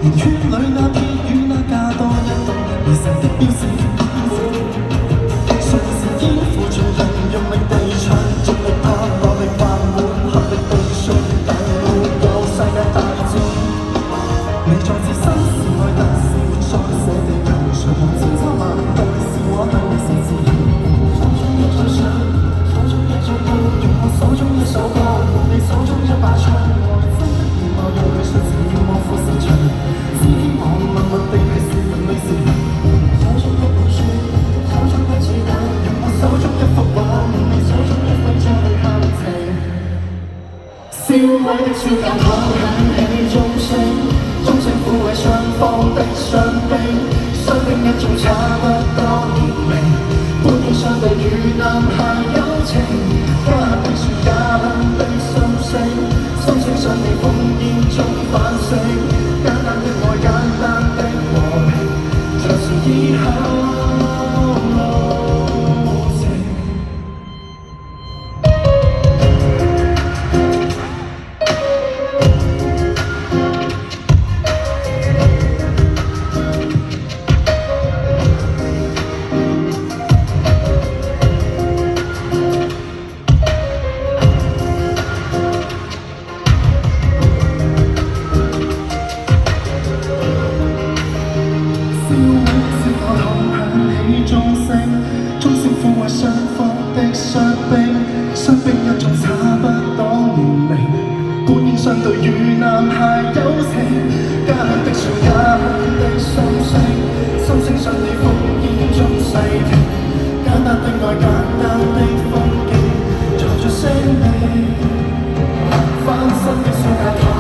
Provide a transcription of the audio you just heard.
圓圈裏那撇雨那加多一道熱誠的標誌。誰是肩負着人用力地唱，盡力拍落力還滿合力地唱，但沒有世界大戰。你再自身是愛，但是再寫地球上看千秋萬代是我對你是自然。手中一張相，手中一張歌，用我手中一首歌，換你手中一把槍。我真的願望讓佢順時要我俯視牆，只希望默默地去是人類是人。手中一本書，手中一子彈，用我手中一幅畫，換你手中一分鐘去喊情。燒燬的燒間旁響起鐘聲，鐘聲撫慰雙方的傷悲，傷兵一眾差不多年齡，觀點相對與男孩友情，家的説家的心聲，心聲想你烽煙中反省，簡單的愛簡單的和平，就是以後路程。鐘聲撫慰雙方的傷兵，傷兵一眾差不多年齡，觀影相對與男孩友情，家鄉的船家鄉的心聲，心聲想你烽煙中細聽，簡單的愛簡單的風景，在着聲味，翻身的小街頭。